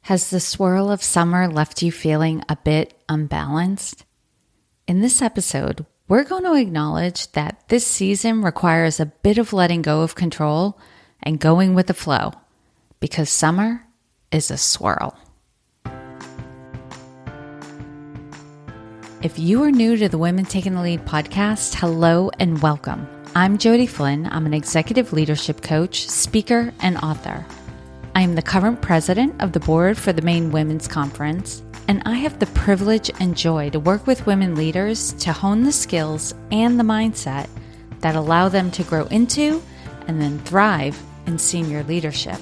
Has the swirl of summer left you feeling a bit unbalanced? In this episode, we're going to acknowledge that this season requires a bit of letting go of control and going with the flow, because summer is a swirl. If you are new to the Women Taking the Lead podcast, hello and welcome. I'm Jody Flynn. I'm an executive leadership coach, speaker, and author. I am the current president of the board for the Maine Women's Conference, and I have the privilege and joy to work with women leaders to hone the skills and the mindset that allow them to grow into and then thrive in senior leadership.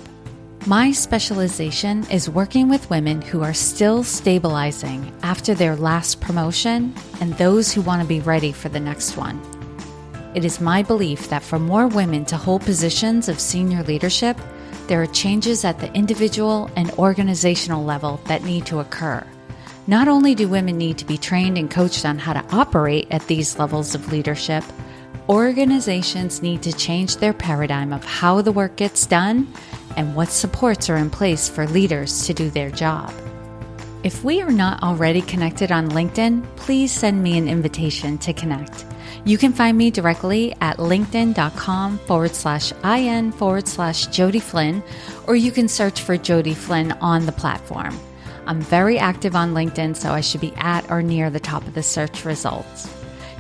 My specialization is working with women who are still stabilizing after their last promotion and those who want to be ready for the next one. It is my belief that for more women to hold positions of senior leadership, there are changes at the individual and organizational level that need to occur. Not only do women need to be trained and coached on how to operate at these levels of leadership, organizations need to change their paradigm of how the work gets done and what supports are in place for leaders to do their job. If we are not already connected on LinkedIn, please send me an invitation to connect. You can find me directly at linkedin.com/in/Jody Flynn, or you can search for Jody Flynn on the platform. I'm very active on LinkedIn, so I should be at or near the top of the search results.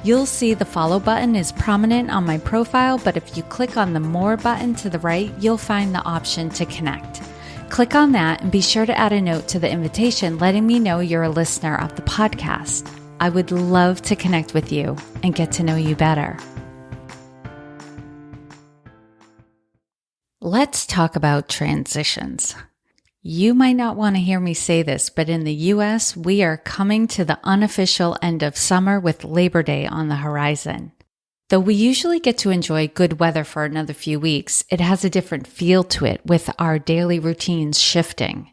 You'll see the follow button is prominent on my profile, but if you click on the more button to the right, you'll find the option to connect. Click on that and be sure to add a note to the invitation letting me know you're a listener of the podcast. I would love to connect with you and get to know you better. Let's talk about transitions. You might not want to hear me say this, but in the US, we are coming to the unofficial end of summer with Labor Day on the horizon. Though we usually get to enjoy good weather for another few weeks, it has a different feel to it with our daily routines shifting.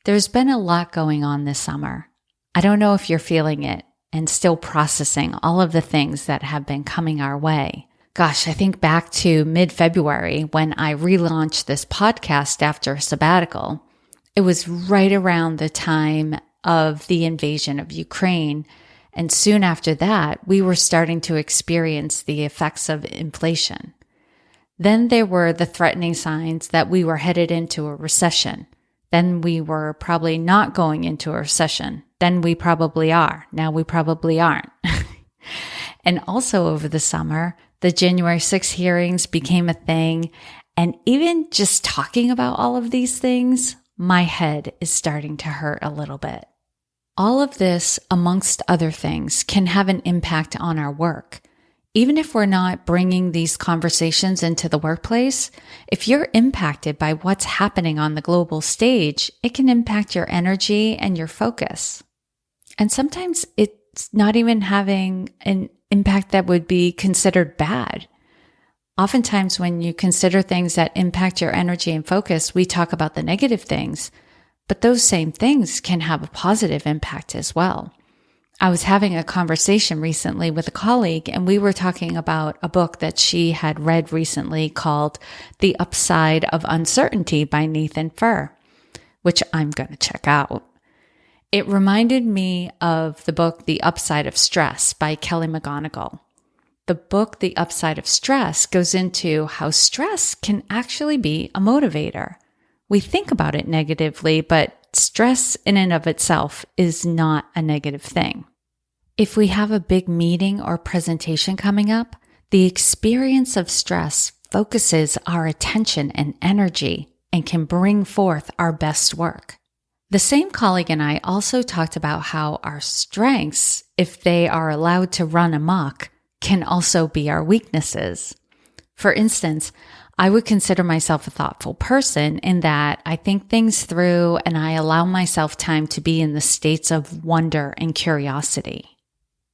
There's been a lot going on this summer. I don't know if you're feeling it and still processing all of the things that have been coming our way. Gosh, I think back to mid-February when I relaunched this podcast after a sabbatical. It was right around the time of the invasion of Ukraine. And soon after that, we were starting to experience the effects of inflation. Then there were the threatening signs that we were headed into a recession. Then we were probably not going into a recession. Then we probably are. Now we probably aren't. And also over the summer, the January 6th hearings became a thing. And even just talking about all of these things, my head is starting to hurt a little bit. All of this, amongst other things, can have an impact on our work. Even if we're not bringing these conversations into the workplace, if you're impacted by what's happening on the global stage, it can impact your energy and your focus. And sometimes it's not even having an impact that would be considered bad. Oftentimes when you consider things that impact your energy and focus, we talk about the negative things, but those same things can have a positive impact as well. I was having a conversation recently with a colleague, and we were talking about a book that she had read recently called The Upside of Uncertainty by Nathan Furr, which I'm going to check out. It reminded me of the book The Upside of Stress by Kelly McGonigal. The book The Upside of Stress goes into how stress can actually be a motivator. We think about it negatively, but stress in and of itself is not a negative thing. If we have a big meeting or presentation coming up, the experience of stress focuses our attention and energy and can bring forth our best work. The same colleague and I also talked about how our strengths, if they are allowed to run amok, can also be our weaknesses. For instance, I would consider myself a thoughtful person in that I think things through and I allow myself time to be in the states of wonder and curiosity.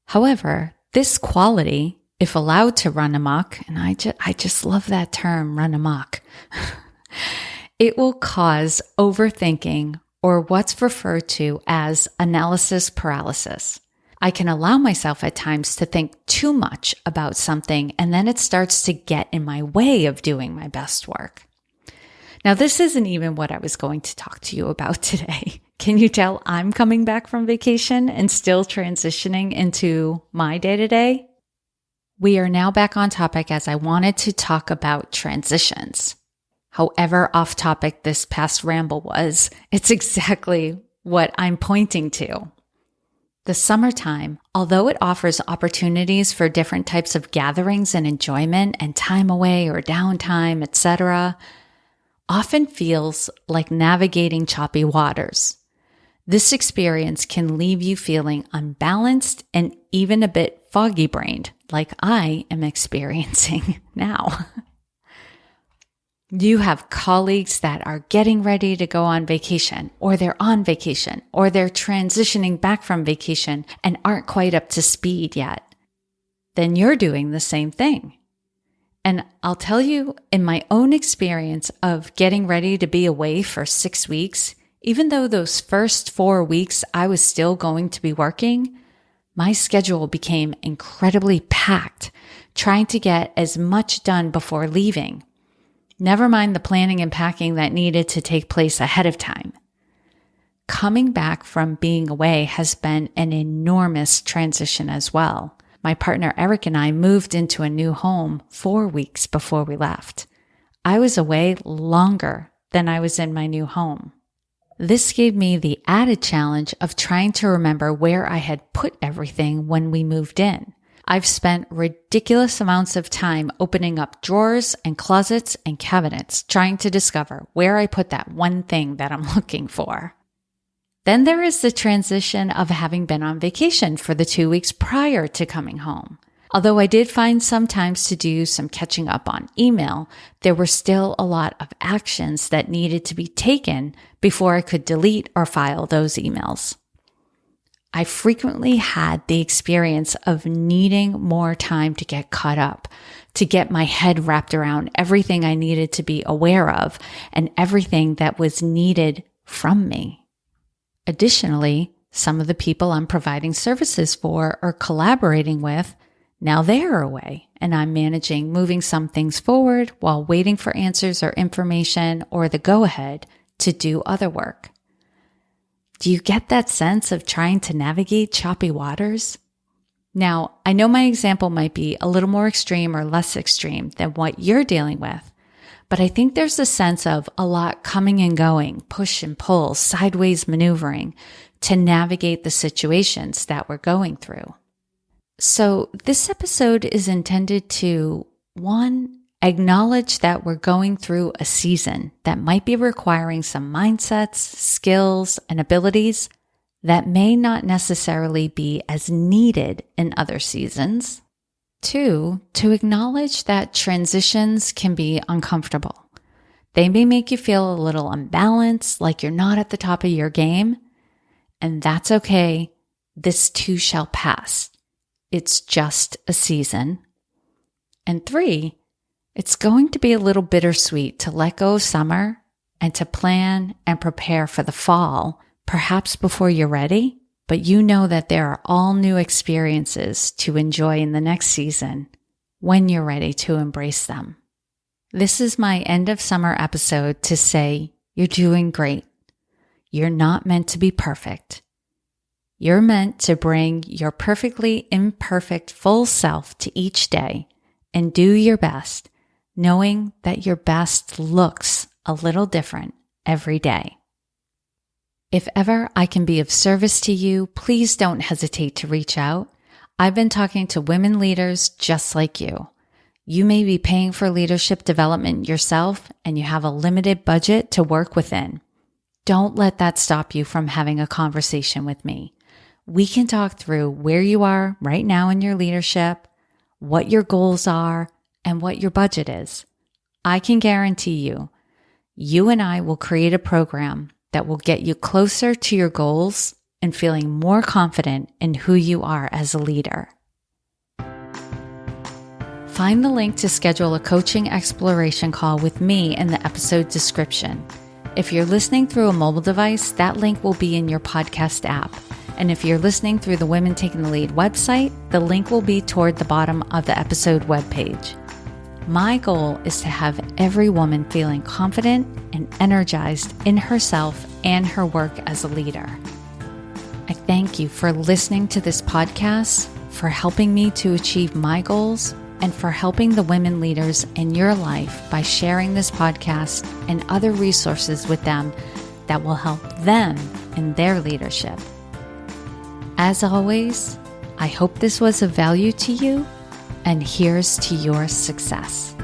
However, this quality, if allowed to run amok, and I just love that term, run amok, it will cause overthinking or what's referred to as analysis paralysis. I can allow myself at times to think too much about something, and then it starts to get in my way of doing my best work. Now, this isn't even what I was going to talk to you about today. Can you tell I'm coming back from vacation and still transitioning into my day-to-day? We are now back on topic as I wanted to talk about transitions. However off topic this past ramble was, it's exactly what I'm pointing to. The summertime, although it offers opportunities for different types of gatherings and enjoyment and time away or downtime, etc., often feels like navigating choppy waters. This experience can leave you feeling unbalanced and even a bit foggy-brained, like I am experiencing now. You have colleagues that are getting ready to go on vacation, or they're on vacation, or they're transitioning back from vacation and aren't quite up to speed yet. Then you're doing the same thing. And I'll tell you, in my own experience of getting ready to be away for 6 weeks, even though those first 4 weeks I was still going to be working, my schedule became incredibly packed, trying to get as much done before leaving. Never mind the planning and packing that needed to take place ahead of time. Coming back from being away has been an enormous transition as well. My partner Eric and I moved into a new home 4 weeks before we left. I was away longer than I was in my new home. This gave me the added challenge of trying to remember where I had put everything when we moved in. I've spent ridiculous amounts of time opening up drawers and closets and cabinets, trying to discover where I put that one thing that I'm looking for. Then there is the transition of having been on vacation for the 2 weeks prior to coming home. Although I did find some times to do some catching up on email, there were still a lot of actions that needed to be taken before I could delete or file those emails. I frequently had the experience of needing more time to get caught up, to get my head wrapped around everything I needed to be aware of and everything that was needed from me. Additionally, some of the people I'm providing services for or collaborating with, now they're away, and I'm managing moving some things forward while waiting for answers or information or the go-ahead to do other work. Do you get that sense of trying to navigate choppy waters? Now, I know my example might be a little more extreme or less extreme than what you're dealing with, but I think there's a sense of a lot coming and going, push and pull, sideways maneuvering to navigate the situations that we're going through. So this episode is intended to, 1, acknowledge that we're going through a season that might be requiring some mindsets, skills, and abilities that may not necessarily be as needed in other seasons. 2, to acknowledge that transitions can be uncomfortable. They may make you feel a little unbalanced, like you're not at the top of your game, and that's okay. This too shall pass. It's just a season. And 3, it's going to be a little bittersweet to let go of summer and to plan and prepare for the fall, perhaps before you're ready, but you know that there are all new experiences to enjoy in the next season when you're ready to embrace them. This is my end of summer episode to say you're doing great. You're not meant to be perfect. You're meant to bring your perfectly imperfect full self to each day and do your best, knowing that your best looks a little different every day. If ever I can be of service to you, please don't hesitate to reach out. I've been talking to women leaders just like you. You may be paying for leadership development yourself and you have a limited budget to work within. Don't let that stop you from having a conversation with me. We can talk through where you are right now in your leadership, what your goals are, and what your budget is. I can guarantee you, you and I will create a program that will get you closer to your goals and feeling more confident in who you are as a leader. Find the link to schedule a coaching exploration call with me in the episode description. If you're listening through a mobile device, that link will be in your podcast app. And if you're listening through the Women Taking the Lead website, the link will be toward the bottom of the episode webpage. My goal is to have every woman feeling confident and energized in herself and her work as a leader. I thank you for listening to this podcast, for helping me to achieve my goals, and for helping the women leaders in your life by sharing this podcast and other resources with them that will help them in their leadership. As always, I hope this was of value to you, and here's to your success.